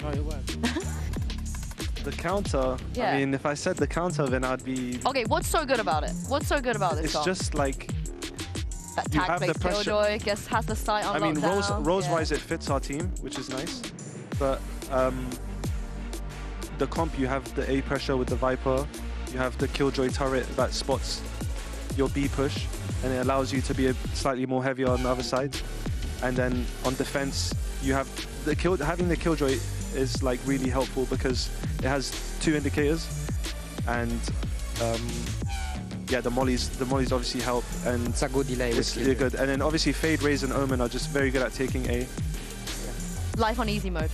Oh, it worked. The counter, Yeah. I mean, if I said the counter, then I'd be... Okay, what's so good about it? What's so good about this It's song? just like... That you tag have the plays pressure. Killjoy, guess has the sight on I mean, lockdown. Rose-wise, it fits our team, which is nice. But the comp, you have the A pressure with the Viper. You have the Killjoy turret that spots your B push, and it allows you to be slightly more heavier on the other side. And then on defense, you have the having the Killjoy is like really helpful because it has 2 indicators, and yeah, the mollies obviously help, and It's a good delay. it's really good. And then obviously Fade, Raze, and Omen are just very good at taking A. Life on easy mode.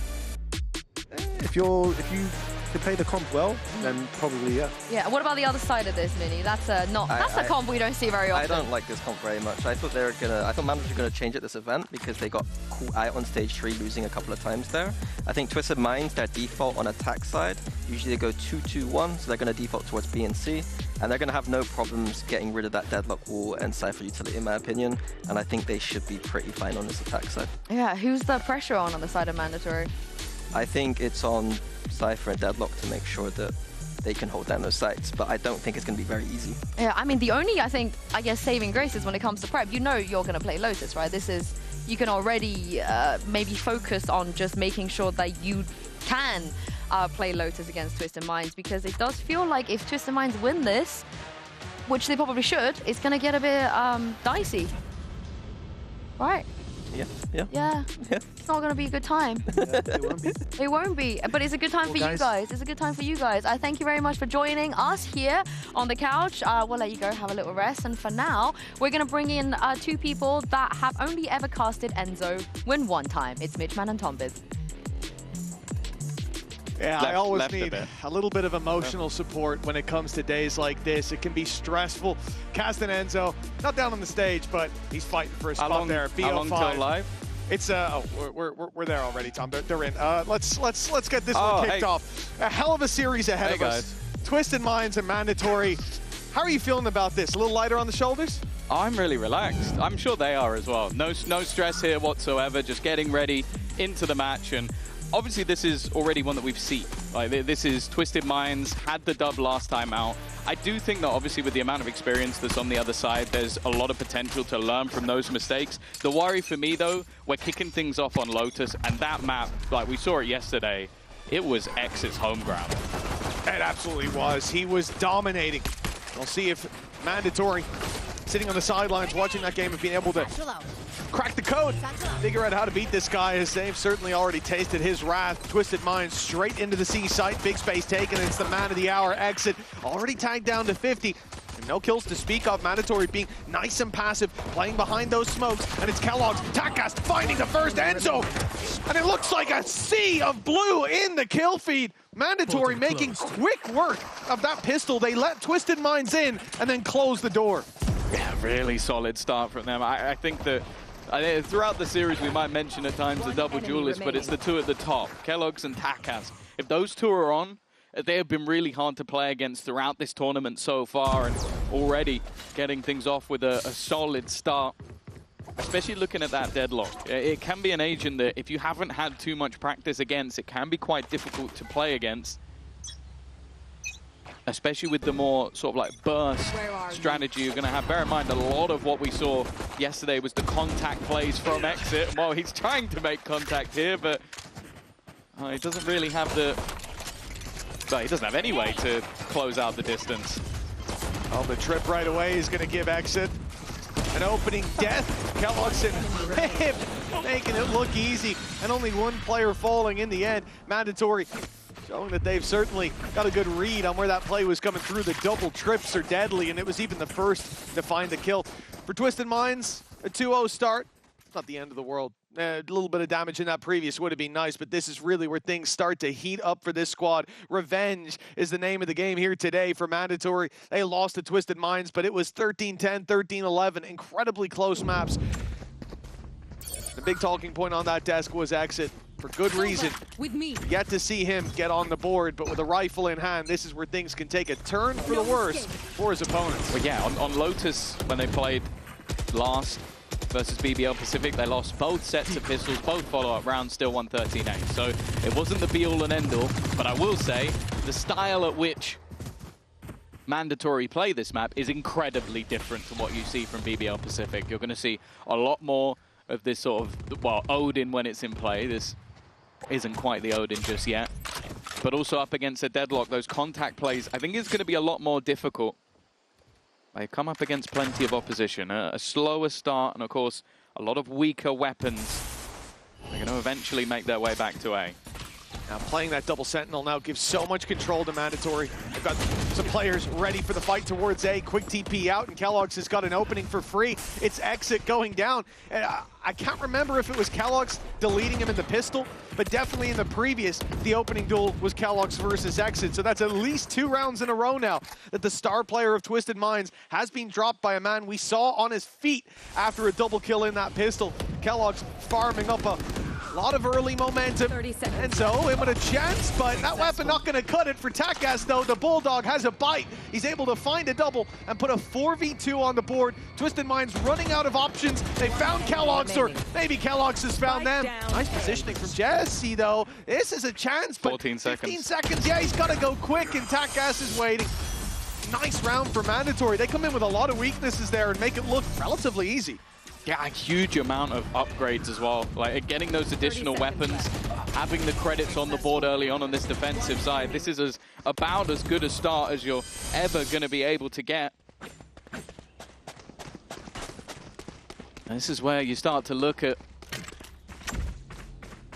If you can play the comp well, then probably yeah. Yeah, what about the other side of this, Mini? That's a comp we don't see very often. I don't like this comp very much. I thought Managers were gonna change it this event because they got caught out on stage 3 losing a couple of times there. I think Twisted Minds, their default on attack side, usually they go 2-2-1, so they're gonna default towards B and C, and they're gonna have no problems getting rid of that deadlock wall and Cypher utility in my opinion, and I think they should be pretty fine on this attack side. Yeah, who's the pressure on the side of Mandatory? I think it's on Cypher and Deadlock to make sure that they can hold down those sites, but I don't think it's going to be very easy. Yeah, I mean, the only, I guess, saving grace is when it comes to prep. You know you're going to play Lotus, right? This is, you can already maybe focus on just making sure that you can play Lotus against Twisted Minds, because it does feel like if Twisted Minds win this, which they probably should, it's going to get a bit dicey. Right? Yeah. It's not going to be a good time. It won't be. It won't be, but it's a good time for you guys. It's a good time for you guys. I thank you very much for joining us here on the couch. We'll let you go have a little rest, and for now, we're going to bring in 2 people that have only ever casted Enzo win 1 time. It's Mitchman and Tombiz. Yeah, I always need a little bit of emotional support when it comes to days like this. It can be stressful. Casting Enzo, not down on the stage, but he's fighting for a spot there. How long till live? It's we're there already, Tom. They're in. Let's get this one kicked off. A hell of a series ahead of us. Twisted Minds and Mandatory. How are you feeling about this? A little lighter on the shoulders? I'm really relaxed. I'm sure they are as well. No stress here whatsoever. Just getting ready into the match, and obviously this is already one that we've seen. Like, this is Twisted Minds, had the dub last time out. I do think that obviously with the amount of experience that's on the other side, there's a lot of potential to learn from those mistakes. The worry for me though, we're kicking things off on Lotus, and that map, like we saw it yesterday, it was X's home ground. It absolutely was. He was dominating. We'll see if Mandatory, sitting on the sidelines watching that game and being able to crack the code, figure out how to beat this guy, as they've certainly already tasted his wrath. Twisted Minds straight into the C site, big space taken, it's the man of the hour exit, already tagged down to 50. And no kills to speak of. Mandatory being nice and passive, playing behind those smokes, and it's Kellogg's Takas finding the first Enzo, and it looks like a sea of blue in the kill feed. Mandatory making quick work of that pistol. They let Twisted Minds in and then close the door. Yeah, really solid start from them. I think that throughout the series we might mention at times the double duelists, but it's the 2 at the top, Kellogg's and Takas. If those 2 are on, they have been really hard to play against throughout this tournament so far, and already getting things off with a solid start. Especially looking at that deadlock. It can be an agent that if you haven't had too much practice against, it can be quite difficult to play against. Especially with the more sort of like burst strategy you're going to have. Bear in mind, a lot of what we saw yesterday was the contact plays from Exit. Well, he's trying to make contact here, but he doesn't really have the... Well, he doesn't have any way to close out the distance. Oh, the trip right away is going to give Exit an opening death. Kellogg's making it look easy, and only 1 player falling in the end. Mandatory showing that they've certainly got a good read on where that play was coming through. The double trips are deadly, and it was even the first to find the kill. For Twisted Minds, a 2-0 start. It's not the end of the world. A little bit of damage in that previous would have been nice, but this is really where things start to heat up for this squad. Revenge is the name of the game here today for Mandatory. They lost to Twisted Minds, but it was 13-10, 13-11. Incredibly close maps. The big talking point on that desk was Exit. For good reason. Yet to see him get on the board, but with a rifle in hand, this is where things can take a turn for the worse for his opponents. But yeah, on Lotus, when they played last, versus BBL Pacific. They lost both sets of pistols, both follow-up rounds, still 113-8. So it wasn't the be-all and end-all, but I will say the style at which Mandatory play this map is incredibly different to what you see from BBL Pacific. You're going to see a lot more of this sort of, well, Odin when it's in play. This isn't quite the Odin just yet. But also up against a deadlock, those contact plays, I think it's going to be a lot more difficult. They come up against plenty of opposition. A slower start and, of course, a lot of weaker weapons. They're going to eventually make their way back to A. Now playing that double sentinel now gives so much control to Mandatory. They've got some players ready for the fight towards A. Quick TP out, and Kellogg's has got an opening for free. It's Exit going down. And I can't remember if it was Kellogg's deleting him in the pistol, but definitely in the previous, the opening duel was Kellogg's versus Exit. So that's at least 2 rounds in a row now that the star player of Twisted Minds has been dropped by a man we saw on his feet after a double kill in that pistol. Kellogg's farming up a lot of early momentum, and so him with a chance, but that weapon not going to cut it for TWS though. The Bulldog has a bite. He's able to find a double and put a 4v2 on the board. Twisted Minds running out of options. They found Kellogg's, or maybe Kellogg's has found them. Nice positioning from Jesse though. This is a chance, but 14 seconds. 15 seconds, yeah, he's got to go quick, and TWS is waiting. Nice round for Mandatory. They come in with a lot of weaknesses there and make it look relatively easy. Yeah, a huge amount of upgrades as well. Like getting those additional weapons, having the credits on the board early on this defensive side. This is about as good a start as you're ever going to be able to get. And this is where you start to look at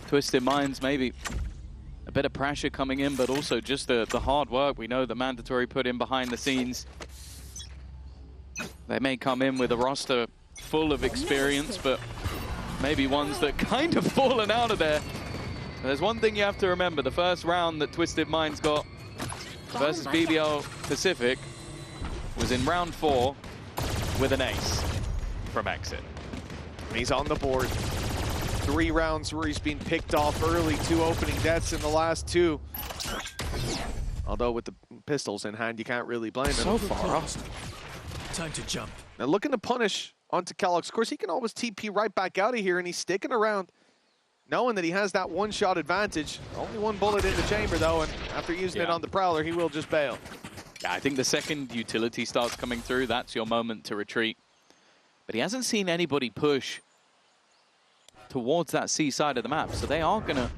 Twisted Minds, maybe a bit of pressure coming in, but also just the hard work we know that Mandatory put in behind the scenes. They may come in with a roster full of experience, but maybe ones that kind of fallen out of there. There's one thing you have to remember. The first round that Twisted Minds got versus BBL Pacific was in round 4 with an ace from Exit. He's on the board. 3 rounds where he's been picked off early, 2 opening deaths in the last 2. Although with the pistols in hand, you can't really blame him. So far off. Time to jump. Now looking to punish onto Kellogg's. Of course, he can always TP right back out of here, and he's sticking around, knowing that he has that 1-shot advantage. Only 1 bullet in the chamber, though, and after using it on the Prowler, he will just bail. Yeah, I think the second utility starts coming through, that's your moment to retreat. But he hasn't seen anybody push towards that C side of the map, so they are going to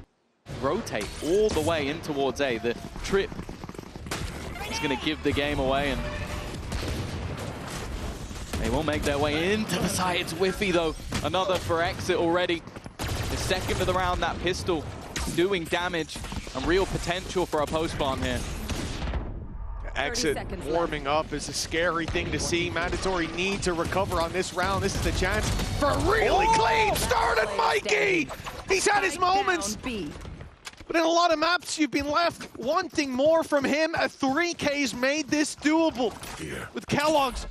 rotate all the way in towards A. The trip is going to give the game away, and they will make their way into the side. It's whiffy, though. Another for Exit already. The second of the round, that pistol doing damage and real potential for a post-bomb here. Exit warming up is a scary thing to see. Mandatory need to recover on this round. This is the chance for a really clean start at Mikey. He's had his moments. But in a lot of maps, you've been left wanting more from him. A 3K's made this doable. With Kellogg's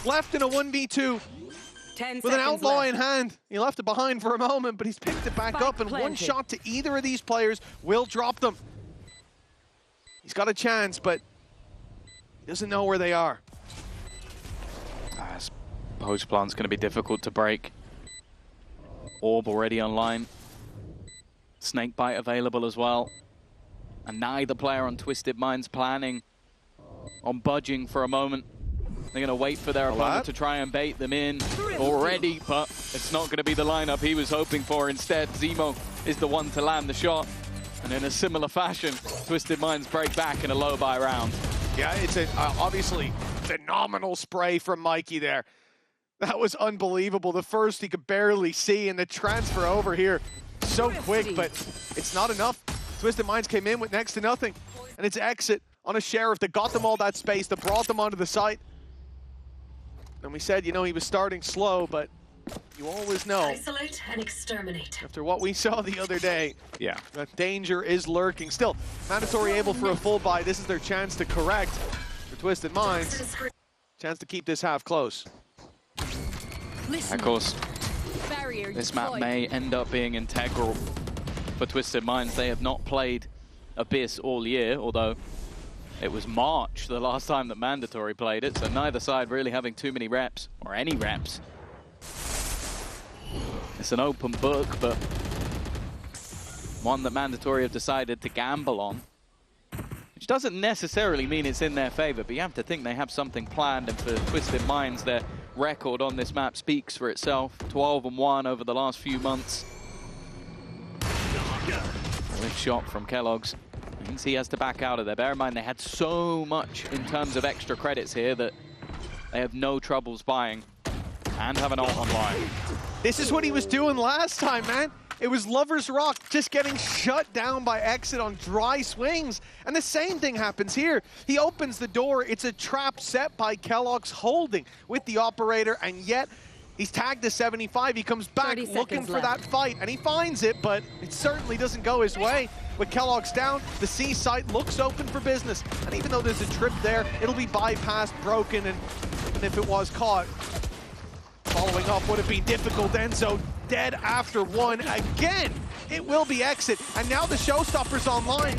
left in a 1v2 with an outlaw in hand. He left it behind for a moment, but he's picked it back up, and 1 shot to either of these players will drop them. He's got a chance, but he doesn't know where they are. Post plant's going to be difficult to break. Orb already online. Snakebite available as well. And neither player on Twisted Minds planning on budging for a moment. They're going to wait for their opponent to try and bait them in already, but it's not going to be the lineup he was hoping for. Instead, Zemo is the one to land the shot. And in a similar fashion, Twisted Minds break back in a low-buy round. Yeah, it's a obviously phenomenal spray from Mikey there. That was unbelievable. The first he could barely see, and the transfer over here so quick, but it's not enough. Twisted Minds came in with next to nothing, and it's Exit on a Sheriff that got them all that space, that brought them onto the site. And we said, you know, he was starting slow, but you always know. Isolate and exterminate. After what we saw the other day, yeah, that danger is lurking. Still, Mandatory able for a full buy. This is their chance to correct for Twisted Minds. Chance to keep this half close. Of course, this map may end up being integral for Twisted Minds. They have not played Abyss all year, although it was March the last time that Mandatory played it, so neither side really having too many reps, or any reps. It's an open book, but one that Mandatory have decided to gamble on. Which doesn't necessarily mean it's in their favor, but you have to think they have something planned, and for Twisted Minds, their record on this map speaks for itself. 12-1 over the last few months. Lift shot from Kellogg's. Means he has to back out of there. Bear in mind, they had so much in terms of extra credits here that they have no troubles buying and have an ult online. This is what he was doing last time, man. It was Lover's Rock just getting shut down by Exit on dry swings. And the same thing happens here. He opens the door. It's a trap set by Kellogg's holding with the operator, and yet he's tagged to 75. He comes back looking for that fight, and he finds it, but it certainly doesn't go his way. With Kellogg's down, the C site looks open for business. And even though there's a trip there, it'll be bypassed, broken, and even if it was caught, following up would have been difficult. Enzo dead after one again. It will be Exit, and now the showstopper's online.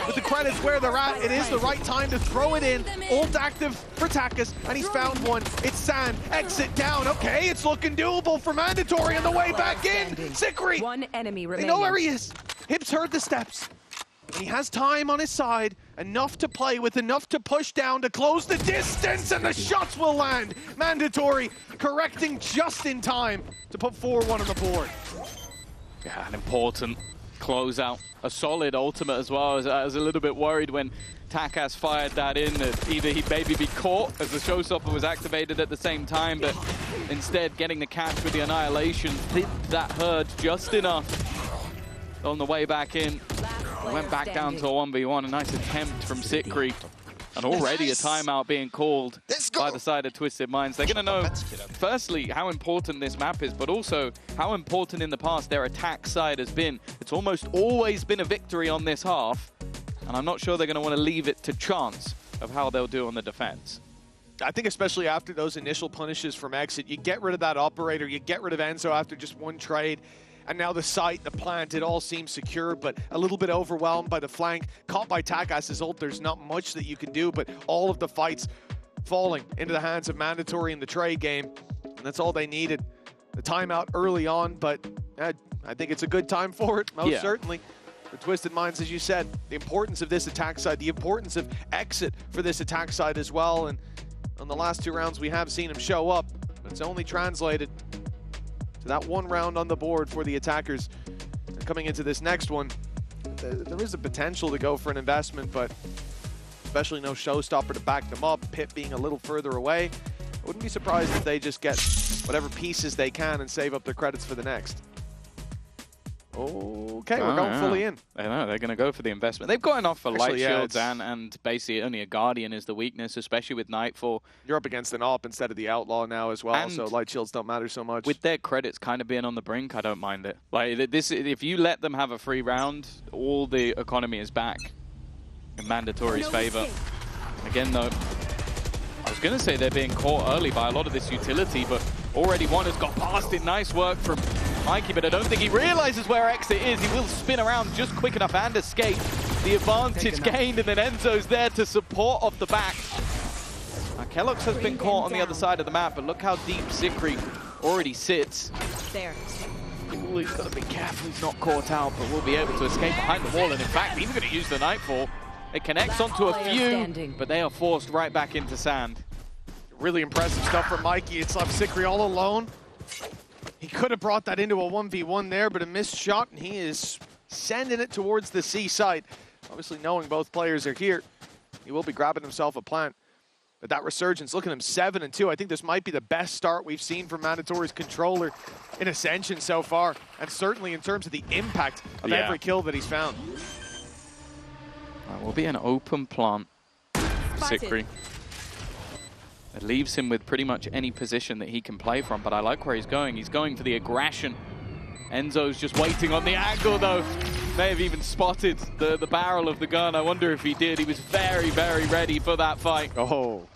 With the credits where they're at, it is the right time to throw it in. Ult active for Takas, and he's found one. It's Sand. Exit down. Okay, it's looking doable for Mandatory on the way back in. Sikri. One enemy remaining. They know where he is. Hips heard the steps. And he has time on his side, enough to play with, enough to push down to close the distance, and the shots will land. Mandatory correcting just in time to put 4-1 on the board. Yeah, an important closeout. A solid ultimate as well. I was a little bit worried when Takas fired that in, that either he'd maybe be caught as the showstopper was activated at the same time, but instead getting the catch with the Annihilation hit that herd just enough on the way back in. Went back down to a 1v1, a nice attempt from Sikri. And already a timeout being called by the side of Twisted Minds. They're going to know, firstly, how important this map is, but also how important in the past their attack side has been. It's almost always been a victory on this half, and I'm not sure they're going to want to leave it to chance of how they'll do on the defense. I think especially after those initial punishes from Exit, you get rid of that operator, you get rid of Enzo after just one trade. And now the site, the plant, it all seems secure, but a little bit overwhelmed by the flank. Caught by Takas' ult, there's not much that you can do, but all of the fights falling into the hands of Mandatory in the trade game. And that's all they needed. The timeout early on, but I think it's a good time for it, most certainly. For Twisted Minds, as you said, the importance of this attack side, the importance of Exit for this attack side as well. And on the last two rounds, we have seen him show up, but it's only translated to that one round on the board for the attackers. And coming into this next one, there is a potential to go for an investment, but especially no showstopper to back them up. Pit being a little further away, I wouldn't be surprised if they just get whatever pieces they can and save up their credits for the next. Okay, we're going fully in. I know, they're going to go for the investment. They've got enough for light shields, yeah, and basically only a Guardian is the weakness, especially with Nightfall. You're up against an AWP instead of the Outlaw now as well, and so light shields don't matter so much. With their credits kind of being on the brink, I don't mind it. Like this, if you let them have a free round, all the economy is back in Mandatory's favor. Again, though, I was going to say they're being caught early by a lot of this utility, but already one has got past it. Nice work from Mikey, but I don't think he realizes where Exit is. He will spin around just quick enough and escape. The advantage gained, and then Enzo's there to support off the back. Now, Kellogg's has been caught on the other side of the map, but look how deep Sikri already sits. There. Ooh, he's got to be careful he's not caught out, but will be able to escape behind the wall. And in fact, he's going to use the Nightfall. It connects onto a few, but they are forced right back into sand. Really impressive stuff from Mikey. It's left Sikri all alone. He could have brought that into a 1v1 there, but a missed shot, and he is sending it towards the C site. Obviously, knowing both players are here, he will be grabbing himself a plant. But that resurgence, look at him, 7-2. I think this might be the best start we've seen from Mandatory's controller in Ascension so far, and certainly in terms of the impact of every kill that he's found. Will be an open plant for Sikri. It leaves him with pretty much any position that he can play from, but I like where he's going. He's going for the aggression. Enzo's just waiting on the angle, though. May have even spotted the barrel of the gun. I wonder if he did. He was very, very ready for that fight. Oh.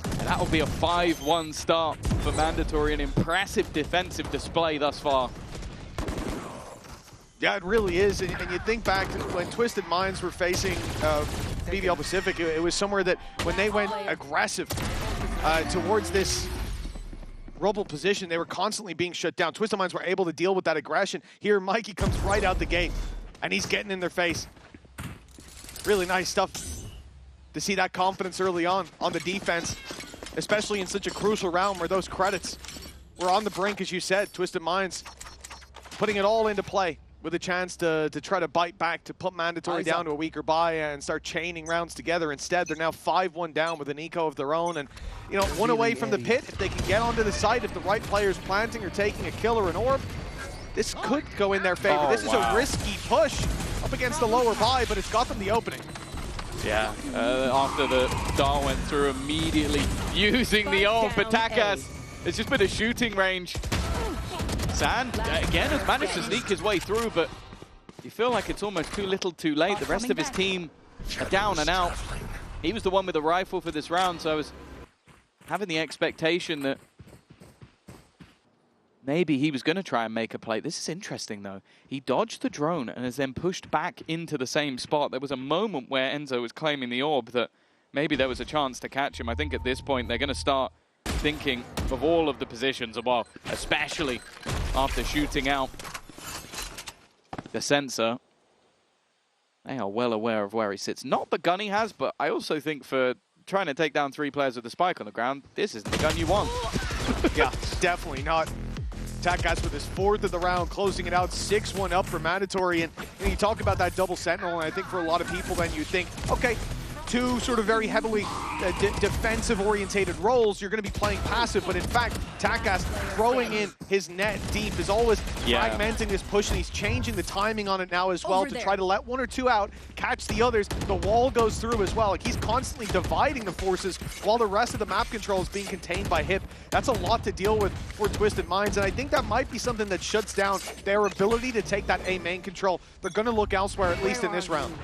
And that will be a 5-1 start for Mandatory. An impressive defensive display thus far. Yeah, it really is. And you think back to when Twisted Minds were facing BBL Pacific, it was somewhere that when they went aggressive towards this rubble position. They were constantly being shut down. Twisted Minds were able to deal with that aggression. Here, Mikey comes right out the gate, and he's getting in their face. Really nice stuff to see that confidence early on the defense, especially in such a crucial round where those credits were on the brink, as you said. Twisted Minds putting it all into play with a chance to try to bite back, to put Mandatory down to a weaker buy and start chaining rounds together. Instead, they're now 5-1 down with an eco of their own, and you know, one away from the pit. If they can get onto the site, if the right player's planting or taking a kill or an orb, this could go in their favor. This is a risky push up against the lower buy, but it's got them the opening. Yeah, after the Dahl went through, immediately using the ult, but Takas, it's just been a shooting range. Sand, again, has managed to sneak his way through, but you feel like it's almost too little too late. The rest of his team are down and out. He was the one with the rifle for this round, so I was having the expectation that maybe he was going to try and make a play. This is interesting, though. He dodged the drone and has then pushed back into the same spot. There was a moment where Enzo was claiming the orb that maybe there was a chance to catch him. I think at this point they're going to start thinking of all of the positions, well, especially after shooting out the sensor. They are well aware of where he sits. Not the gun he has, but I also think for trying to take down 3 players with the spike on the ground, this isn't the gun you want. Yeah, definitely not. Takas with his 4th of the round, closing it out 6-1 up for Mandatory. And you talk about that double sentinel, and I think for a lot of people then you think, okay, 2 sort of very heavily defensive-orientated roles, you're going to be playing passive, but in fact, Takas throwing in his net deep is always fragmenting this push, and he's changing the timing on it now as well to try to let 1 or 2 out, catch the others. The wall goes through as well. Like, he's constantly dividing the forces while the rest of the map control is being contained by HIP. That's a lot to deal with for Twisted Minds, and I think that might be something that shuts down their ability to take that A main control. They're going to look elsewhere, at least in this round.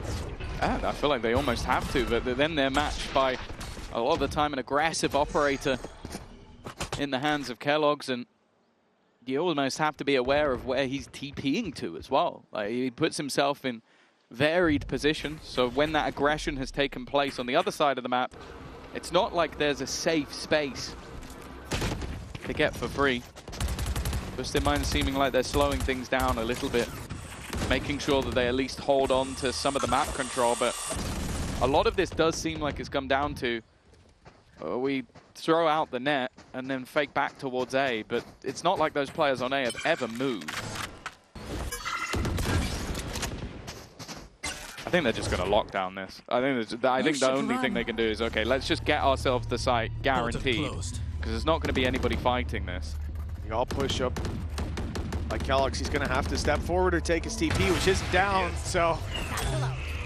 I feel like they almost have to, but then they're matched by a lot of the time an aggressive operator in the hands of Kellogg's, and you almost have to be aware of where he's TPing to as well. Like, he puts himself in varied positions, so when that aggression has taken place on the other side of the map, it's not like there's a safe space to get for free. Twisted Minds seeming like they're slowing things down a little bit, making sure that they at least hold on to some of the map control, but a lot of this does seem like it's come down to we throw out the net and then fake back towards A, but it's not like those players on A have ever moved. I think they're just going to lock down this. I think the only thing they can do is, okay, let's just get ourselves the site guaranteed, because there's not going to be anybody fighting this. You all push up. Like Kellogg's, he's going to have to step forward or take his TP, which isn't down, so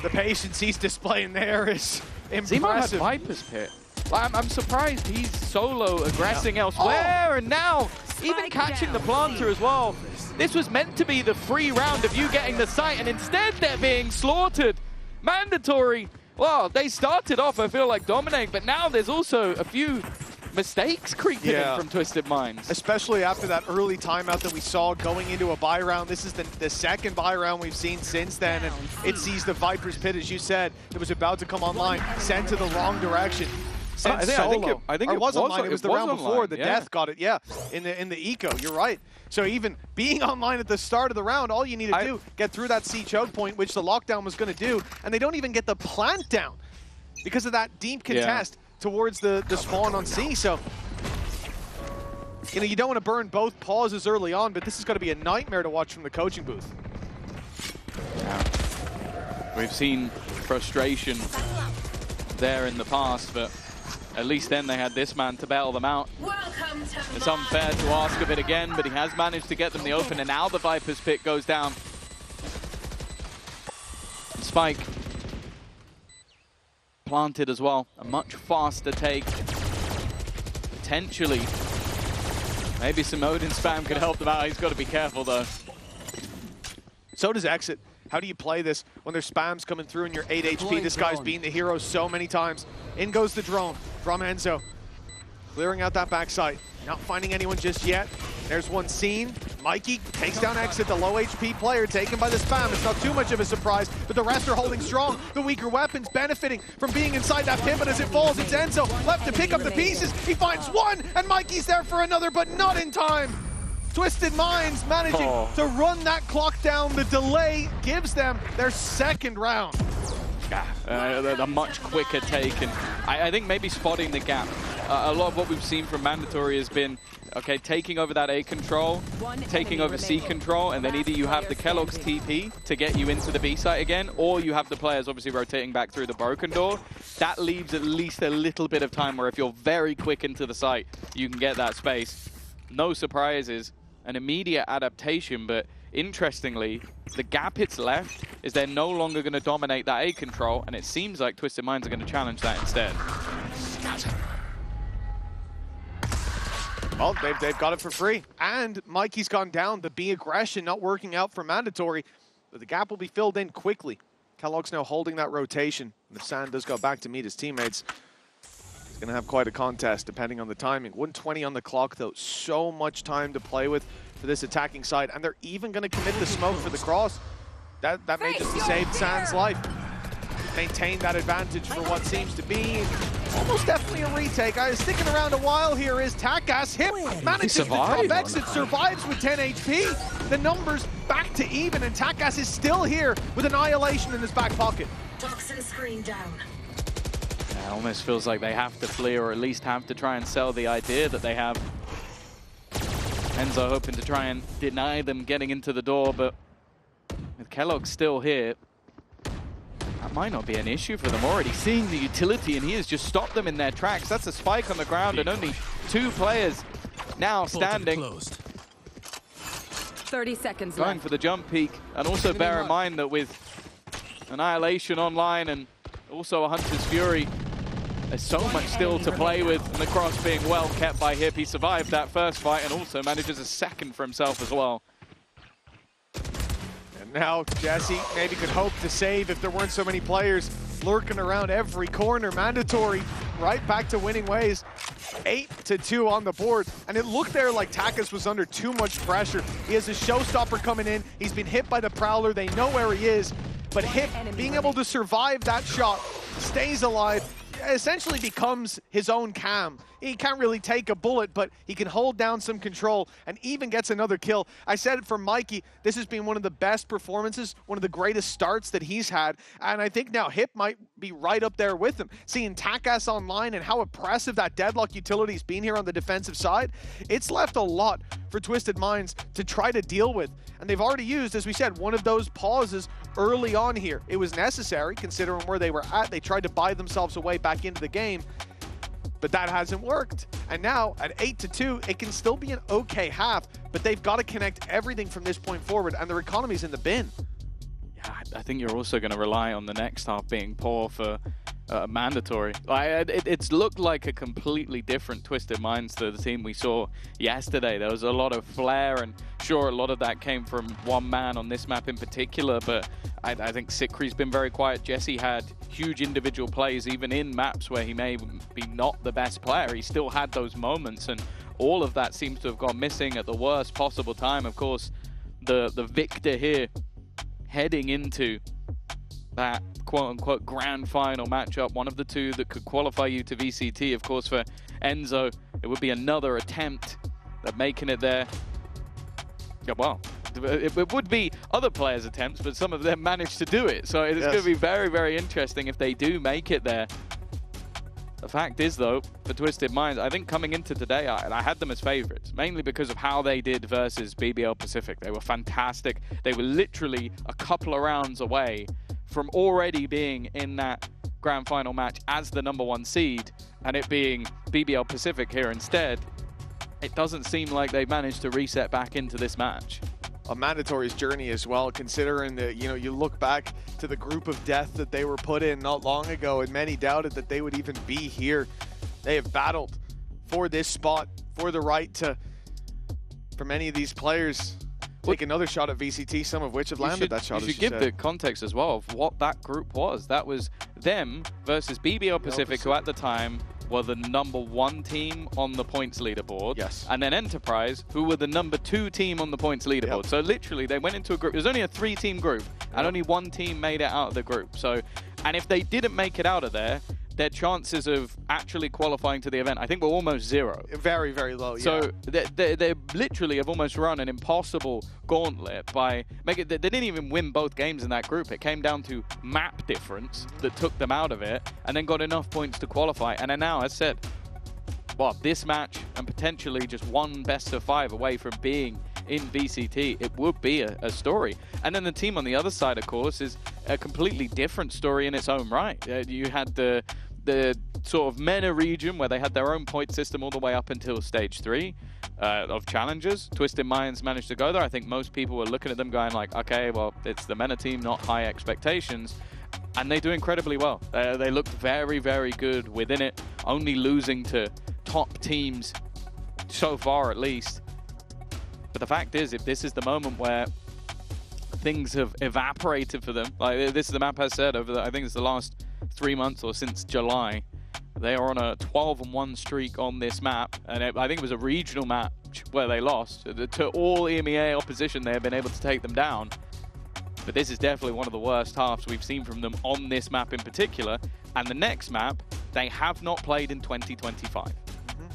the patience he's displaying there is impressive. Zemo had Viper's Pit. I'm surprised he's solo aggressing elsewhere, and now even catching the planter as well. This was meant to be the free round of you getting the site, and instead they're being slaughtered. Mandatory, well, they started off, I feel like, dominating, but now there's also a few mistakes creeping in from Twisted Minds. Especially after that early timeout that we saw going into a buy round. This is the second buy round we've seen since then, and it sees the Viper's Pit, as you said, that was about to come online, sent to the wrong direction. I think it was online. It was the round before. The Death got it, in the eco. You're right. So even being online at the start of the round, all you need to do, get through that C choke point, which the lockdown was going to do, and they don't even get the plant down because of that deep contest towards the spawn on C. So, you know, you don't want to burn both pauses early on, but this is going to be a nightmare to watch from the coaching booth. Yeah. We've seen frustration there in the past, but at least then they had this man to bail them out. It's unfair to ask of it again, but he has managed to get them the open, and now the Viper's Pit goes down. Spike planted as well. A much faster take. Potentially. Maybe some Odin spam could help them out. He's got to be careful, though. So does Exit. How do you play this when there's spams coming through and you're 8 HP? This guy's beaten the hero so many times. In goes the drone from Enzo. Clearing out that backside. Not finding anyone just yet. There's one seen. Mikey takes down Exit, the low HP player taken by the spam. It's not too much of a surprise, but the rest are holding strong. The weaker weapons benefiting from being inside that pin, but as it falls, it's Enzo left to pick up the pieces. He finds one, and Mikey's there for another, but not in time. Twisted Minds managing to run that clock down. The delay gives them their second round. A much quicker take, and I think maybe spotting the gap. A lot of what we've seen from Mandatory has been, okay, taking over that A control, taking over C control, and then either you have the Kellogg's TP to get you into the B site again, or you have the players obviously rotating back through the broken door. That leaves at least a little bit of time where if you're very quick into the site, you can get that space. No surprises, an immediate adaptation, but interestingly, the gap it's left is they're no longer going to dominate that A control, and it seems like Twisted Minds are going to challenge that instead. Well, they've got it for free. And Mikey's gone down. The B aggression not working out for Mandatory, but the gap will be filled in quickly. Kellogg's now holding that rotation. And if Sand does go back to meet his teammates, he's going to have quite a contest depending on the timing. 120 on the clock, though. So much time to play with for this attacking side. And they're even going to commit the smoke for the cross. That may just have saved Sand's life. Maintain that advantage for what seems to be almost definitely a retake. Sticking around a while here is TACAS. Hip manages the top exit, survives with 10 HP. The numbers back to even, and TACAS is still here with Annihilation in his back pocket. Toxin screen down. It almost feels like they have to flee, or at least have to try and sell the idea that they have. Enzo hoping to try and deny them getting into the door, but with Kellogg still here, that might not be an issue for them. Already seeing the utility, and he has just stopped them in their tracks. That's a spike on the ground, and only 2 players now standing. 30 seconds Going left. for the jump peak, and also bear in mind that with Annihilation online and also a Hunter's Fury, there's so much still to play with, and the cross being well kept by Hip. He survived that first fight and also manages a second for himself as well. Now, Jesse maybe could hope to save if there weren't so many players lurking around every corner. Mandatory right back to winning ways. 8-2 on the board. And it looked there like TACAS was under too much pressure. He has a showstopper coming in. He's been hit by the Prowler. They know where he is. But Hip being able to survive that shot, stays alive, essentially becomes his own Cam. He can't really take a bullet, but he can hold down some control and even gets another kill. I said it for Mikey, this has been one of the best performances, one of the greatest starts that he's had, and I think now Hip might be right up there with him. Seeing TACAS online and how impressive that Deadlock utility's been here on the defensive side, it's left a lot for Twisted Minds to try to deal with. And they've already used, as we said, one of those pauses early on here. It was necessary, considering where they were at. They tried to buy themselves a way back into the game, but that hasn't worked. And now, at 8-2, it can still be an okay half, but they've got to connect everything from this point forward, and their economy's in the bin. Yeah, I think you're also going to rely on the next half being poor for Mandatory. It's looked like a completely different Twisted Minds to the team we saw yesterday. There was a lot of flair, and sure, a lot of that came from one man on this map in particular, but I think Sikri's been very quiet. Jesse had huge individual plays, even in maps where he may be not the best player. He still had those moments, and all of that seems to have gone missing at the worst possible time. Of course, the victor here heading into that quote-unquote grand final matchup, one of the 2 that could qualify you to VCT. Of course, for Enzo, it would be another attempt at making it there. Yeah, well, it would be other players' attempts, but some of them managed to do it. So it's going to be very, very interesting if they do make it there. The fact is, though, for Twisted Minds, I think coming into today, I had them as favorites, mainly because of how they did versus BBL Pacific. They were fantastic. They were literally a couple of rounds away from already being in that grand final match as the #1 seed, and it being BBL Pacific here instead. It doesn't seem like they managed to reset back into this match. A Mandatory's journey as well, considering that, you look back to the group of death that they were put in not long ago, and many doubted that they would even be here. They have battled for this spot, for the right to, for many of these players, take another shot at VCT, some of which have landed that shot. You should give the context as well of what that group was. That was them versus BBL Pacific, who at the time were the #1 team on the points leaderboard. Yes. And then Enterprise, who were the #2 team on the points leaderboard. Yep. So literally, they went into a group. It was only a 3-team group, and only one team made it out of the group. So, and if they didn't make it out of there, their chances of actually qualifying to the event, I think, were almost 0. Very, very low, yeah. So they literally have almost run an impossible gauntlet by making. They didn't even win both games in that group. It came down to map difference that took them out of it, and then got enough points to qualify. And then now, as I said, well, this match and potentially just one best of 5 away from being in VCT, it would be a story. And then the team on the other side, of course, is a completely different story in its own right. You had the sort of MENA region where they had their own point system all the way up until stage 3 of Challengers. Twisted Minds managed to go there. I think most people were looking at them going like, okay, well, it's the MENA team, not high expectations. And they do incredibly well. They looked very, very good within it, only losing to top teams so far at least. But the fact is, if this is the moment where things have evaporated for them, like this is the map has said over the, I think it's the last 3 months or since July, they are on a 12-1 streak on this map, and I think it was a regional match where they lost. To all EMEA opposition, they have been able to take them down. But this is definitely one of the worst halves we've seen from them on this map in particular. And the next map, they have not played in 2025.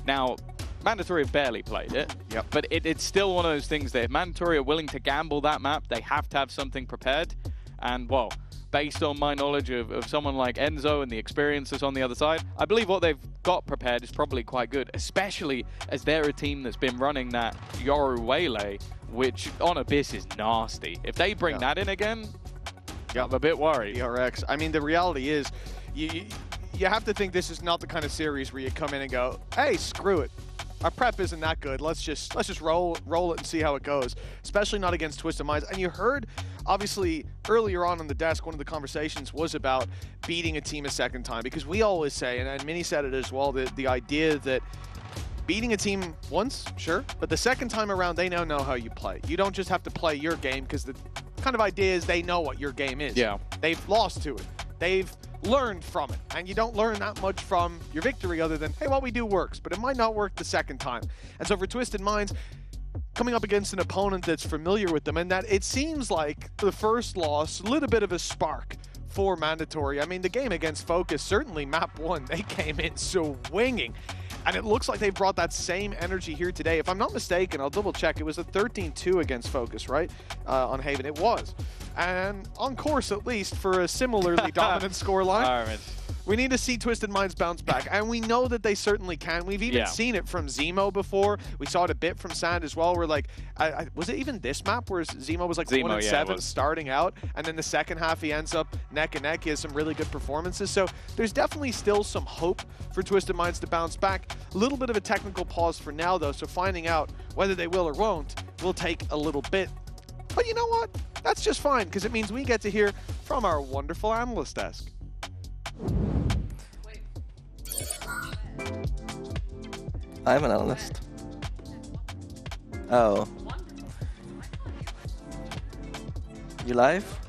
Now, Mandatory have barely played it, but it's still one of those things that if Mandatory are willing to gamble that map, they have to have something prepared. And, well, based on my knowledge of someone like Enzo and the experiences on the other side, I believe what they've got prepared is probably quite good, especially as they're a team that's been running that Yoru Waylay, which on Abyss is nasty. If they bring that in again, I'm a bit worried. ERX. I mean, the reality is, you have to think this is not the kind of series where you come in and go, hey, screw it. Our prep isn't that good. Let's just roll it and see how it goes. Especially not against Twisted Minds. And you heard, obviously, earlier on the desk, one of the conversations was about beating a team a second time. Because we always say, and Minnie said it as well, the idea that beating a team once, sure, but the second time around, they now know how you play. You don't just have to play your game, because the kind of idea is they know what your game is. Yeah. They've lost to it. They've learned from it, and you don't learn that much from your victory other than, hey, what we do works, but it might not work the second time. And so for Twisted Minds, coming up against an opponent that's familiar with them, and that it seems like the first loss, a little bit of a spark for Mandatory. I mean, the game against Focus, certainly map 1, they came in swinging. And it looks like they brought that same energy here today. If I'm not mistaken, I'll double check. It was a 13-2 against Focus, right? On Haven, it was. And on course, at least, for a similarly dominant scoreline. We need to see Twisted Minds bounce back, and we know that they certainly can. We've even seen it from Zemo before. We saw it a bit from Sand as well, where like, was it even this map where Zemo was like 1-7 starting out, and then the second half he ends up neck and neck. He has some really good performances, so there's definitely still some hope for Twisted Minds to bounce back. A little bit of a technical pause for now, though, so finding out whether they will or won't will take a little bit. But you know what? That's just fine, because it means we get to hear from our wonderful analyst desk. I'm an analyst. Oh. You live?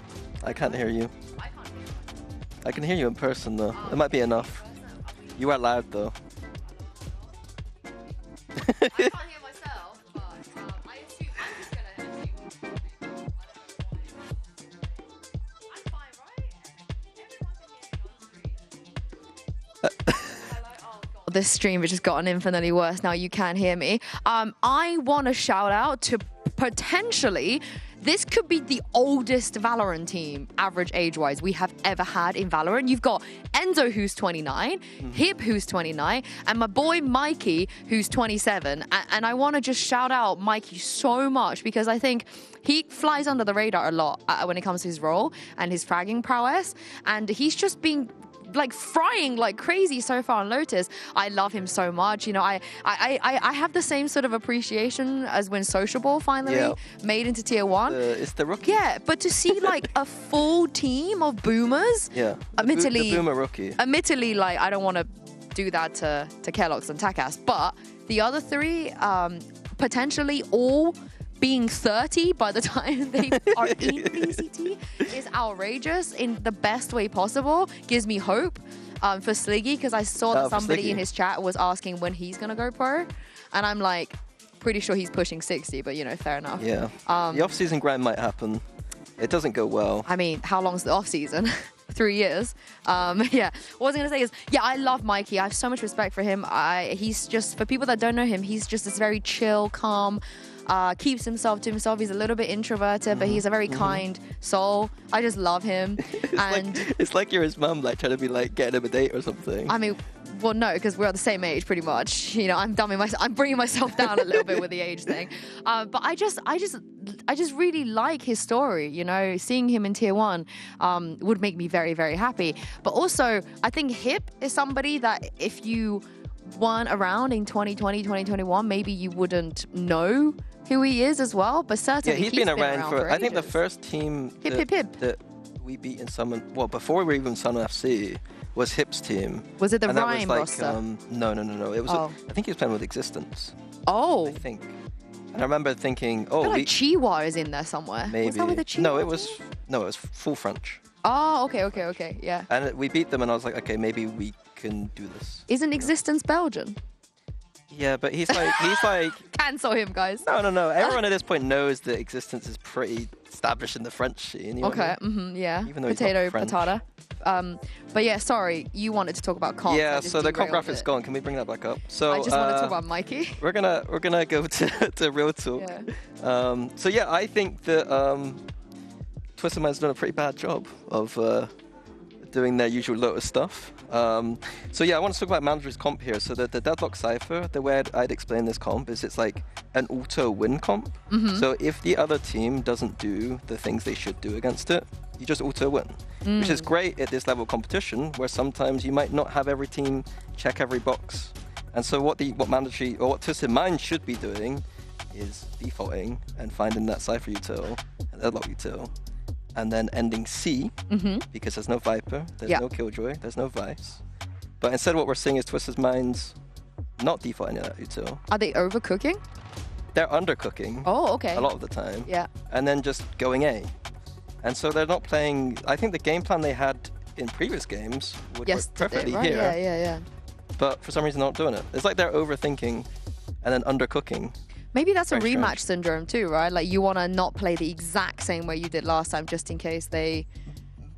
I can't hear you. I can hear you in person though. It might be enough. You are loud though. I can't hear myself, but I assume I'm just gonna assume. I'm fine, right? Everyone can hear me on screen. This stream has just gotten infinitely worse. Now you can't hear me. I want to shout out to potentially, this could be the oldest Valorant team, average age-wise, we have ever had in Valorant. You've got Enzo, who's 29, Hip, who's 29, and my boy Mikey, who's 27. And I want to just shout out Mikey so much, because I think he flies under the radar a lot when it comes to his role and his fragging prowess. And he's just been like frying like crazy so far on Lotus. I love him so much. You know, I have the same sort of appreciation as when Social Ball finally made into tier 1. It's the rookie. Yeah, but to see like a full team of boomers. Yeah. Admittedly, the boomer rookie. Admittedly, like I don't want to do that to Kellogg's and Takas, but the other 3 potentially all being 30 by the time they are in VCT is outrageous in the best way possible. Gives me hope. for Sliggy, because I saw that for somebody in Sliggy. his chat was asking when he's going to go pro. And I'm like, pretty sure he's pushing 60, but you know, fair enough. Yeah. The off-season grind might happen. It doesn't go well. I mean, how long's the off season? 3 years. Yeah. What I was gonna say is, yeah, I love Mikey. I have so much respect for him. He's just, for people that don't know him, he's just this very chill, calm, keeps himself to himself. He's a little bit introverted, but he's a very kind soul. I just love him. It's like you're his mum, like trying to be like getting him a date or something. I mean, well, no, because we're at the same age, pretty much. You know, I'm bringing myself down a little bit with the age thing. But I just really like his story. You know, seeing him in Tier 1 would make me very, very happy. But also, I think Hip is somebody that if you weren't around in 2020, 2021, maybe you wouldn't know who he is as well. But certainly, yeah, he's been around for I think the ages. first team Hip. that we beat in Summon, well, before we were even Summon FC, was Hip's team. Was it the and that Rhyme was roster? No. It was. Oh. I think he was playing with Existence. Oh. I think. And I remember thinking, I oh, feel like Chiwa is in there somewhere. maybe. Was that with the Chiwa No, it team? was full French. Oh, okay, yeah. And we beat them, and I was like, okay, maybe we can do this. Isn't Existence Belgian? Yeah, but he's like. Cancel him, guys. No. Everyone at this point knows that Existence is pretty established in the French scene. You know what I Okay, mean? yeah. Even though he's not Potato, French. patata. But yeah, sorry, you wanted to talk about comp. Yeah, I just so the comp derailed graphics it. gone. Can we bring that back up? So I just want to talk about Mikey. we're gonna go to real talk. Yeah. So yeah, I think that Twisted Mind's done a pretty bad job of doing their usual Lotus stuff. So yeah, I want to talk about Mandarin's comp here. So the Deadlock Cypher, the way I'd explain this comp is it's like an auto win comp. So if the other team doesn't do the things they should do against it, you just auto win, which is great at this level of competition where sometimes you might not have every team check every box. And so what Mandatory or what Twisted Mind should be doing is defaulting and finding that Cypher util and Deadlock util, and then ending C because there's no Viper, there's no Killjoy, there's no Vice. But instead what we're seeing is Twisted Mind's not defaulting that util. Are they overcooking? They're undercooking Oh, okay. a lot of the time. Yeah. And then just going A. And so they're not playing, I think the game plan they had in previous games would Yes, work perfectly right? here. Yeah. But for some reason they're not doing it. It's like they're overthinking and then undercooking. Maybe that's a Very rematch strange. syndrome too, right? Like you want to not play the exact same way you did last time, just in case they.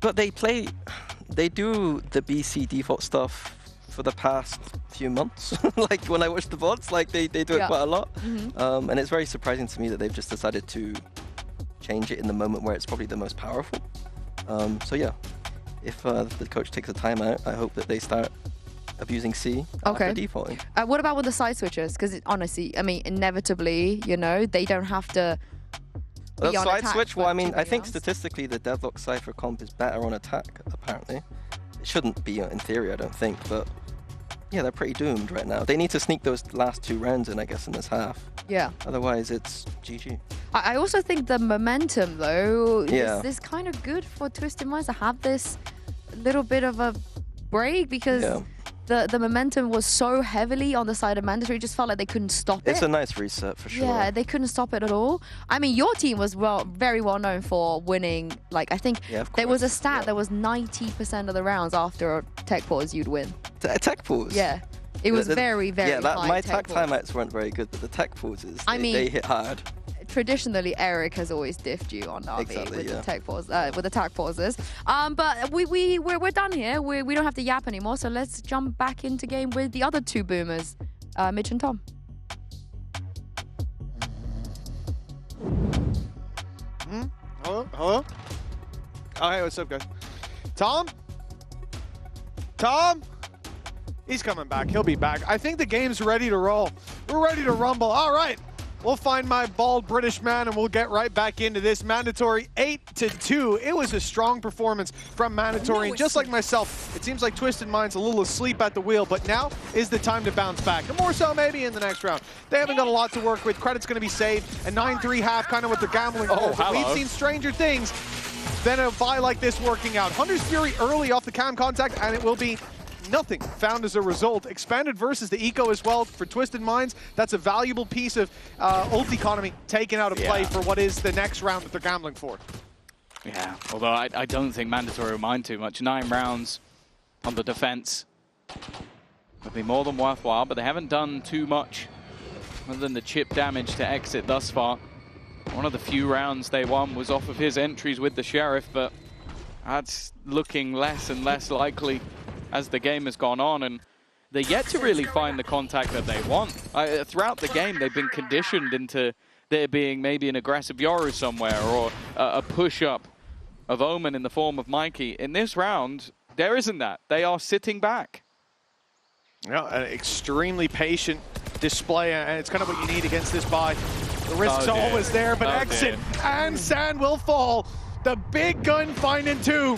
But they do the BC default stuff for the past few months. Like when I watch the VODs, like they do it quite a lot. And it's very surprising to me that they've just decided to change it in the moment where it's probably the most powerful. So yeah, if the coach takes a timeout, I hope that they start abusing C after defaulting. What about with the side switches? Because honestly, I mean, inevitably, you know, they don't have to. The be on side attack switch, well, like I mean, I everybody think else. statistically the Deadlock Cypher comp is better on attack, apparently. It shouldn't be in theory, I don't think, but yeah, they're pretty doomed right now. They need to sneak those last 2 rounds in, I guess, in this half. Yeah. Otherwise, it's GG. I also think the momentum, though, Yeah. is kind of good for Twisted Minds to have this little bit of a break because the momentum was so heavily on the side of Mandatory, it just felt like they couldn't stop it. It's a nice reset for sure. Yeah, they couldn't stop it at all. I mean, your team was very well known for winning. Like, I think there was a stat that was 90% of the rounds after a tech pause, you'd win. Tech pause? Yeah. It was very, very yeah, high my tech tech pause. timeouts weren't very good, but the tech pauses, I mean, they hit hard. Traditionally, Eric has always diffed you on Navi Exactly, with yeah. the tech pause, with the tag pauses. But we're done here. We don't have to yap anymore. So let's jump back into game with the other 2 boomers, Mitch and Tom. Hello? Oh, hey, what's up, guys? Tom? Tom? He's coming back. He'll be back. I think the game's ready to roll. We're ready to rumble. All right. We'll find my bald British man and we'll get right back into this. Mandatory 8-2. It was a strong performance from Mandatory. And just like myself, it seems like Twisted Mind's a little asleep at the wheel, but now is the time to bounce back. And more so maybe in the next round. They haven't got a lot to work with. Credit's going to be saved. A 9-3 half, kind of what they're gambling for. But we've seen stranger things than a buy like this working out. Hunter's Fury early off the cam contact, and it will be nothing found as a result. Expanded versus the eco as well for Twisted Minds. That's a valuable piece of ult economy taken out of play for what is the next round that they're gambling for. Yeah, although I don't think Mandatory will mind too much. 9 rounds, on the defense. Would be more than worthwhile, but they haven't done too much other than the chip damage to Exit thus far. One of the few rounds they won was off of his entries with the Sheriff, but that's looking less and less likely as the game has gone on, and they're yet to really find the contact that they want. Throughout the game, they've been conditioned into there being maybe an aggressive Yoru somewhere or a push-up of Omen in the form of Mikey. In this round, there isn't that. They are sitting back. Yeah, an extremely patient display, and it's kind of what you need against this buy. The risk's always there, but Exit and Sand will fall. The big gun finding 2.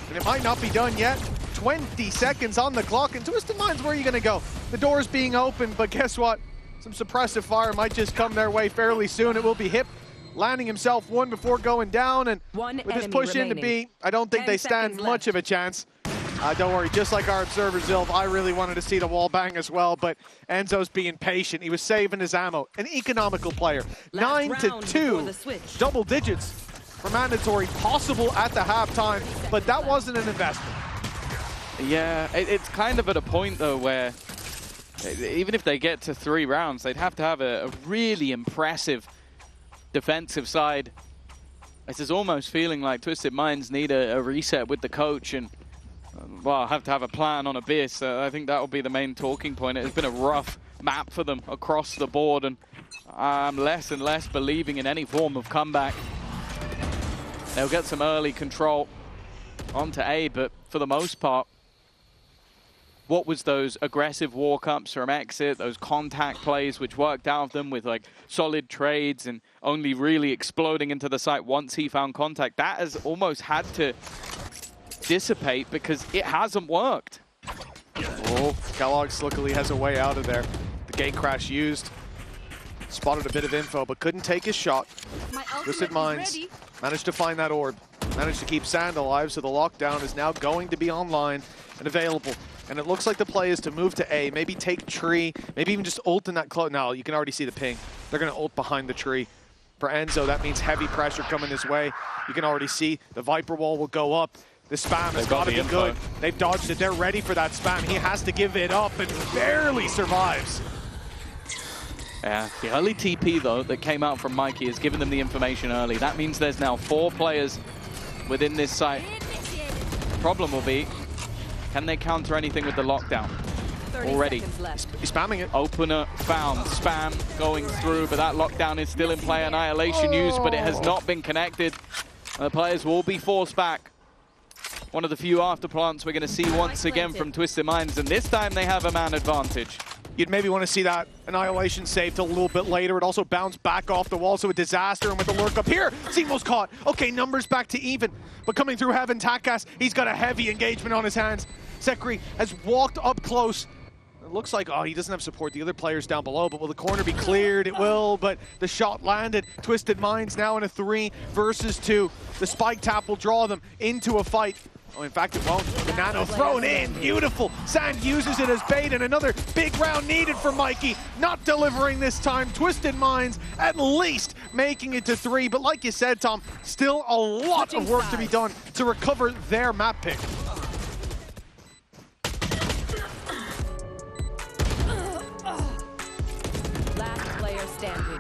And it might not be done yet. 20 seconds on the clock, and Twisted Minds, where are you going to go? The door's being opened, but guess what? Some suppressive fire might just come their way fairly soon. It will be Hip landing himself 1 before going down, and with this push into B, I don't think they stand much of a chance. Don't worry, just like our observer Zilv, I really wanted to see the wall bang as well, but Enzo's being patient. He was saving his ammo. An economical player. 9-2, double digits for mandatory, possible at the halftime, but that wasn't an investment. Yeah, it's kind of at a point though where even if they get to 3 rounds, they'd have to have a really impressive defensive side. This is almost feeling like Twisted Minds need a reset with the coach, and well, have to have a plan on Abyss. I think that will be the main talking point. It's been a rough map for them across the board, and I'm less and less believing in any form of comeback. They'll get some early control onto A, but for the most part, what was those aggressive walk-ups from Exit, those contact plays which worked out of them with like solid trades and only really exploding into the site once he found contact, that has almost had to dissipate because it hasn't worked. Oh, Kellogg's luckily has a way out of there. The gate crash used. Spotted a bit of info, but couldn't take his shot. Twisted Minds managed to find that orb. Managed to keep Sand alive, so the lockdown is now going to be online and available. And it looks like the play is to move to A, maybe take tree, maybe even just ult in that close. Now, you can already see the ping. They're going to ult behind the tree. For Enzo, that means heavy pressure coming his way. You can already see the Viper wall will go up. The spam has got to be good. They've dodged it. They're ready for that spam. He has to give it up and barely survives. Yeah, the early TP, though, that came out from Mikey has given them the information early. That means there's now 4 players within this site. The problem will be, can they counter anything with the lockdown? Already. He's spamming it. Opener found. Spam going through, but that lockdown is still in play. Annihilation used, but it has not been connected. And the players will be forced back. One of the few afterplants we're going to see once again from Twisted Minds, and this time they have a man advantage. You'd maybe want to see that Annihilation saved a little bit later. It also bounced back off the wall, so a disaster. And with the lurk up here, Zemo's caught. Okay, numbers back to even. But coming through Heaven, Takas, he's got a heavy engagement on his hands. Sekri has walked up close. It looks like, oh, he doesn't have support. The other players down below, but will the corner be cleared? It will, but the shot landed. Twisted Minds now in a 3 versus 2. The spike tap will draw them into a fight. Oh, in fact, it won't. The nano thrown in. Beautiful. Sand uses it as bait, and another big round needed for Mikey. Not delivering this time. Twisted Minds at least making it to 3. But like you said, Tom, still a lot of work to be done to recover their map pick. Last player standing.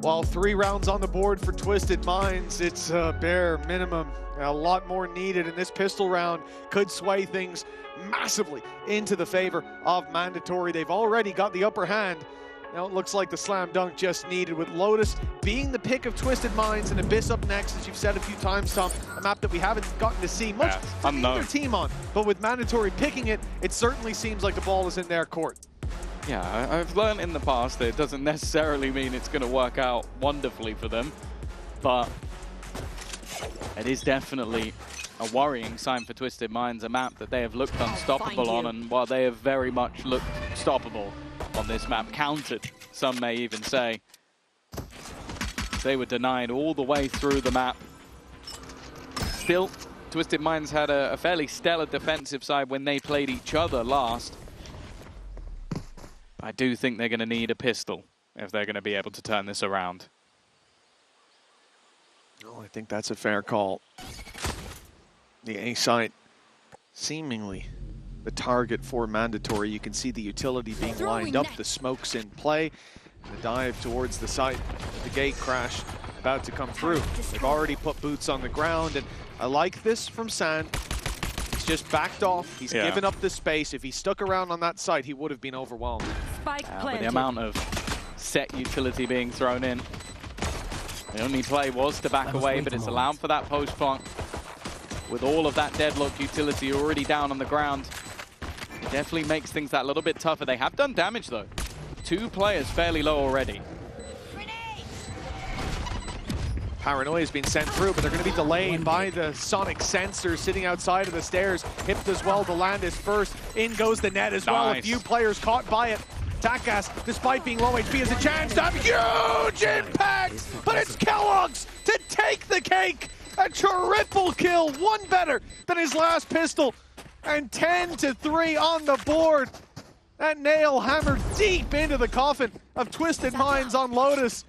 Well, 3 rounds on the board for Twisted Minds. It's a bare minimum. A lot more needed, and this pistol round could sway things massively into the favor of Mandatory. They've already got the upper hand. Now it looks like the slam dunk just needed, with Lotus being the pick of Twisted Minds and Abyss up next, as you've said a few times, Tom, a map that we haven't gotten to see much from either team on. But with Mandatory picking it, it certainly seems like the ball is in their court. Yeah, I've learned in the past that it doesn't necessarily mean it's going to work out wonderfully for them, but it is definitely a worrying sign for Twisted Minds, a map that they have looked unstoppable on, and while they have very much looked stoppable on this map, countered, some may even say, they were denied all the way through the map. Still, Twisted Minds had a fairly stellar defensive side when they played each other last. I do think they're going to need a pistol if they're going to be able to turn this around. Oh, I think that's a fair call. The A site seemingly the target for Mandatory. You can see the utility being lined up, the smoke's in play, and the dive towards the site. The gate crash about to come through. They've already put boots on the ground, and I like this from Sand. He's just backed off. He's given up the space. If he stuck around on that site, he would have been overwhelmed. But the amount of set utility being thrown in. The only play was to back away, but it's allowed for that post plant. With all of that deadlock utility already down on the ground, it definitely makes things that little bit tougher. They have done damage though. 2 players fairly low already. Paranoia has been sent through, but they're going to be delayed by the sonic sensor sitting outside of the stairs. Hipped as well to land is first. In goes the net as well. A few players caught by it. TWS, despite being low HP, has a chance to have huge impact, but it's Kellogg's to take the cake. A triple kill, one better than his last pistol, and 10-3 on the board. That nail hammered deep into the coffin of Twisted Minds on Lotus.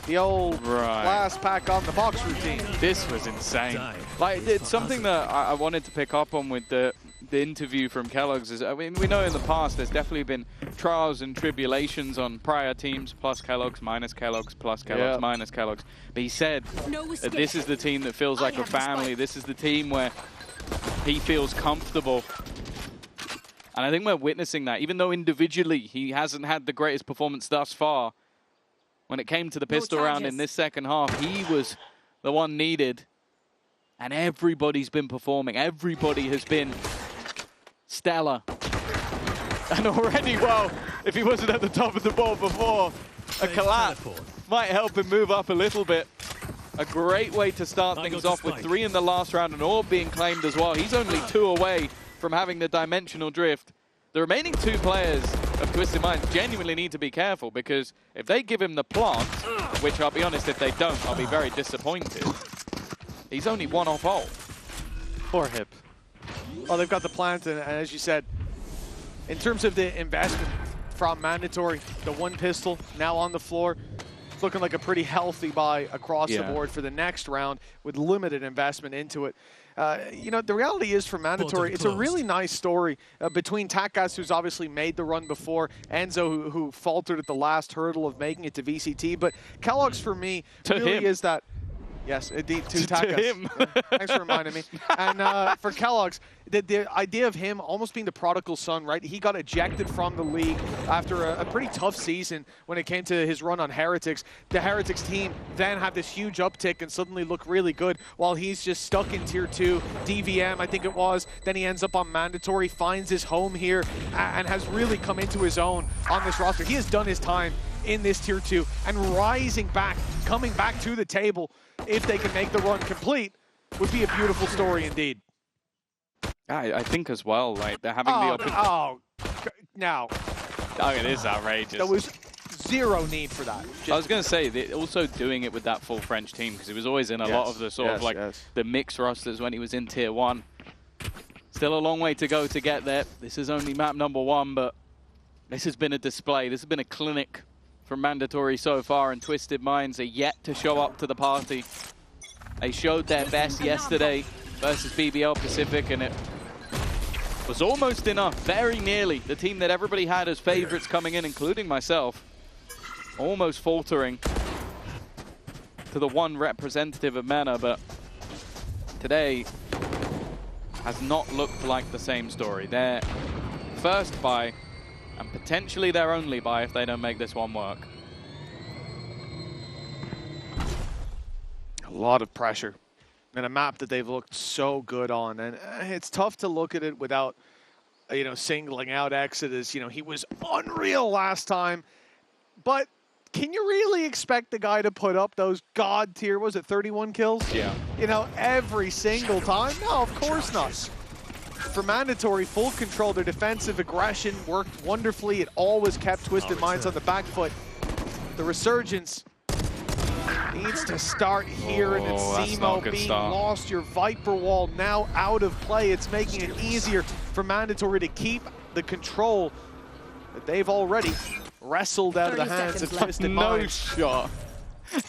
The old last pack on the box routine. This was insane. Like, it's something that I wanted to pick up on with the interview from Kellogg's. Is, I mean, we know in the past there's definitely been trials and tribulations on prior teams, plus Kellogg's, minus Kellogg's, plus Kellogg's, minus Kellogg's. But he said that this is the team that feels like a family. This is the team where he feels comfortable. And I think we're witnessing that. Even though individually he hasn't had the greatest performance thus far, when it came to the pistol round in this second half, he was the one needed. And everybody's been performing. Everybody has been stellar. And already, well, if he wasn't at the top of the board before, a collapse might help him move up a little bit. A great way to start things off with 3 in the last round and all being claimed as well. He's only 2 away from having the dimensional drift. The remaining 2 players of Twisted Minds genuinely need to be careful, because if they give him the plant, which I'll be honest, if they don't, I'll be very disappointed. He's only 1 off ult. Poor Hip. Well, they've got the plant, and as you said, in terms of the investment from Mandatory, the 1 pistol now on the floor, it's looking like a pretty healthy buy across the board for the next round with limited investment into it. You know, the reality is for Mandatory, it's a really nice story between TWS, who's obviously made the run before, Enzo, who faltered at the last hurdle of making it to VCT, but Kellogg's for me really is that. Yes, indeed, to TWS. Yeah, thanks for reminding me. And for Kellogg's, the idea of him almost being the prodigal son, right? He got ejected from the league after a pretty tough season when it came to his run on Heretics. The Heretics team then had this huge uptick and suddenly look really good while he's just stuck in Tier 2, DVM, I think it was. Then he ends up on Mandatory, finds his home here, and has really come into his own on this roster. He has done his time in this Tier 2 and rising back, coming back to the table. If they can make the run complete, would be a beautiful story indeed. I think as well, like they're having the opportunity. Now. Oh, it is outrageous. There was zero need for that. I was going to say, also doing it with that full French team, because he was always in a lot of the sort of like the mixed rosters when he was in Tier 1. Still a long way to go to get there. This is only map number 1, but this has been a display. This has been a clinic from Mandatory so far, and Twisted Minds are yet to show up to the party. They showed their best yesterday versus BBL Pacific, and it was almost enough, very nearly. The team that everybody had as favorites coming in, including myself, almost faltering to the one representative of MENA, but today has not looked like the same story. Their first bye, and potentially their only bye if they don't make this one work. A lot of pressure. And a map that they've looked so good on, and it's tough to look at it without, you know, singling out Exit as, you know, he was unreal last time. But can you really expect the guy to put up those god tier, was it 31 kills? Yeah. You know, every single time? No, of course not. For Mandatory, full control, their defensive aggression worked wonderfully. It always kept Twisted Minds on the back foot. The resurgence needs to start here, and it's Zemo being lost. Your Viper wall now out of play. It's making it easier for Mandatory to keep the control that they've already wrestled out of the hands of Twisted Minds. No shot.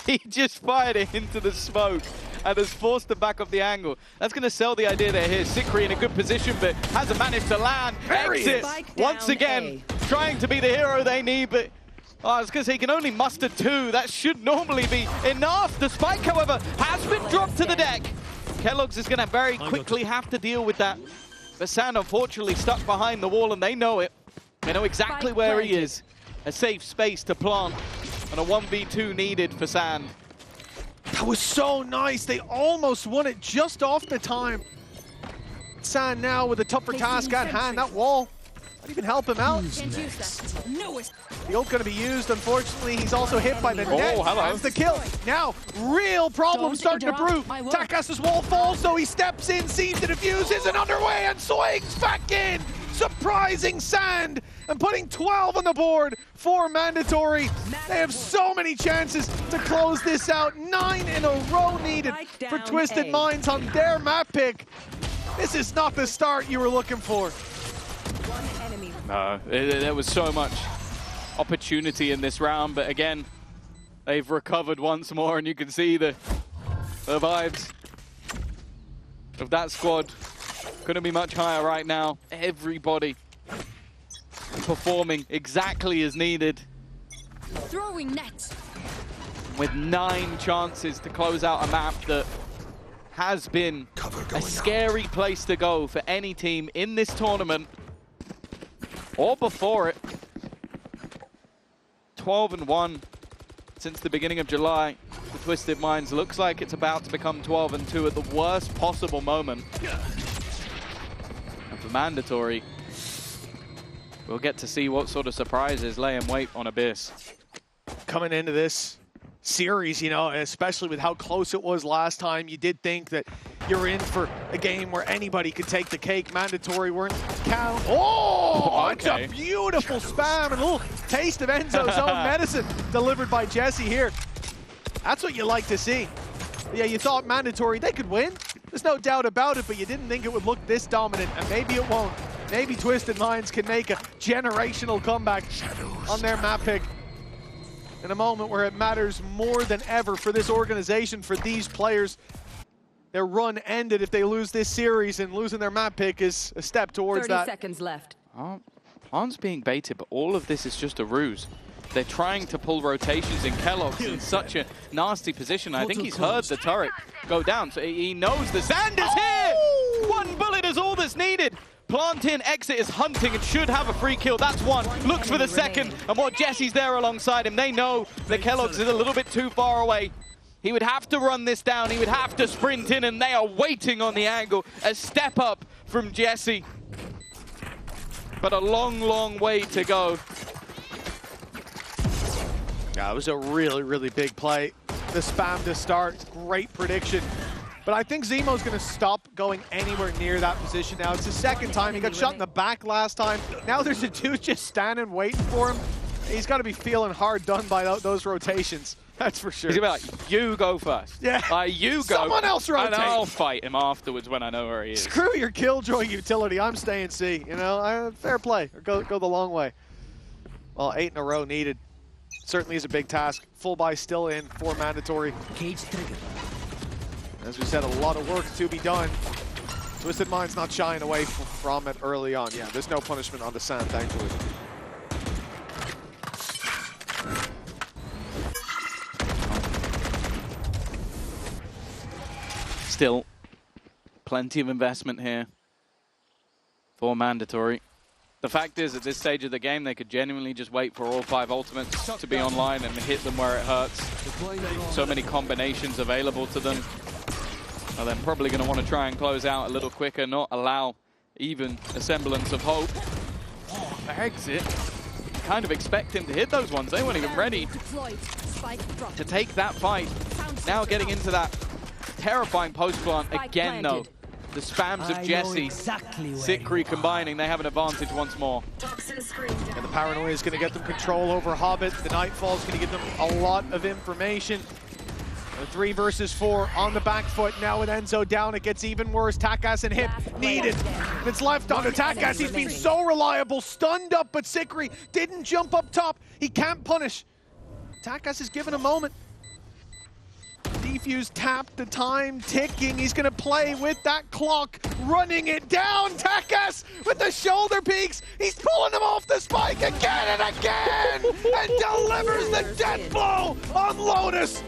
He just fired it into the smoke and has forced them back off the angle. That's going to sell the idea that here Sikri in a good position, but hasn't managed to land. Exit once again, trying to be the hero they need, but I was going to say, he can only muster 2. That should normally be enough. The spike, however, has been dropped to the deck. Kellogg's is going to very quickly have to deal with that. Vasan, unfortunately, stuck behind the wall, and they know it. They know exactly where he is. A safe space to plant, and a 1v2 needed for Sand. That was so nice. They almost won it just off the time. Sand now with a tougher task at hand. That wall might even help him out. The ult going to be used, unfortunately. He's also hit by the net. Hello. That's the kill. Now, real problem starting to brew. TWS's wall falls, so he steps in, sees the defuse, isn't underway, and swings back in. Surprising Sand, and putting 12 on the board for Mandatory. They have so many chances to close this out. 9 in a row needed for Twisted Minds on their map pick. This is not the start you were looking for. No, there was so much opportunity in this round, but again, they've recovered once more, and you can see the vibes of that squad couldn't be much higher right now. Everybody performing exactly as needed. Throwing net. With 9 chances to close out a map that has been a scary place to go for any team in this tournament or before it. 12-1 since the beginning of July. The Twisted Minds looks like it's about to become 12-2 at the worst possible moment. And for Mandatory, we'll get to see what sort of surprises lay in wait on Abyss. Coming into this series, you know, especially with how close it was last time, you did think that you're in for a game where anybody could take the cake. Mandatory weren't count. Oh, okay. It's a beautiful spam and a little taste of Enzo's own medicine delivered by Jesse here. That's what you like to see. Yeah, you thought Mandatory, they could win. There's no doubt about it, but you didn't think it would look this dominant, and maybe it won't. Maybe Twisted Minds can make a generational comeback on their map pick in a moment where it matters more than ever for this organization, for these players. Their run ended if they lose this series, and losing their map pick is a step towards 30 seconds left. Plan's being baited, but all of this is just a ruse. They're trying to pull rotations in Kellogg's in such a nasty position. I think he's heard the turret go down, so he knows the Sand is here! 1 bullet is all that's needed. Plant in, Exit is hunting and should have a free kill. That's one. Looks for the second, and what Jesse's there alongside him. They know that Kellogg's is a little bit too far away. He would have to run this down. He would have to sprint in, and they are waiting on the angle. A step up from Jesse. But a long, long way to go. Yeah, it was a really, really big play. The spam to start, great prediction. But I think Zemo's going to stop going anywhere near that position now. It's the second time. He got shot in the back last time. Now there's a dude just standing, waiting for him. He's got to be feeling hard done by those rotations. That's for sure. He's going to be like, you go first. Yeah. You go. Someone else rotate. And I'll fight him afterwards when I know where he is. Screw your Killjoy utility. I'm staying C. You know, fair play. Or go the long way. Well, 8 in a row needed. Certainly is a big task. Full buy still in for Mandatory. Cage trigger. As we said, a lot of work to be done. Twisted Mind's not shying away from it early on. Yeah, there's no punishment on the sand, thankfully. Still, plenty of investment here for Mandatory. The fact is, at this stage of the game, they could genuinely just wait for all 5 ultimates to be online and hit them where it hurts. So many combinations available to them. And they're probably going to want to try and close out a little quicker, not allow even a semblance of hope. Oh, for Exit, kind of expect him to hit those ones. They weren't even ready to take that fight. Now getting into that terrifying post plant again, though. The spams of Jesse, Sikri combining, they have an advantage once more. And the Paranoia is going to get them control over Hobbit. The Nightfall is going to give them a lot of information. 3 versus 4 on the back foot. Now with Enzo down, it gets even worse. Takas and Hip needed. It's left on to Takas. He's been so reliable. Stunned up, but Sikri didn't jump up top. He can't punish. Takas is given a moment. Defuse tapped, the time ticking. He's going to play with that clock, running it down. Takas with the shoulder peaks. He's pulling them off the spike again and again, and delivers the death blow on Lotus.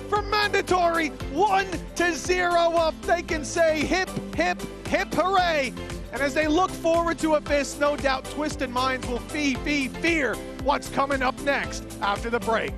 From Mandatory, 1-0 up. They can say hip, hip, hip, hooray. And as they look forward to Abyss, no doubt Twisted Minds will fear what's coming up next after the break.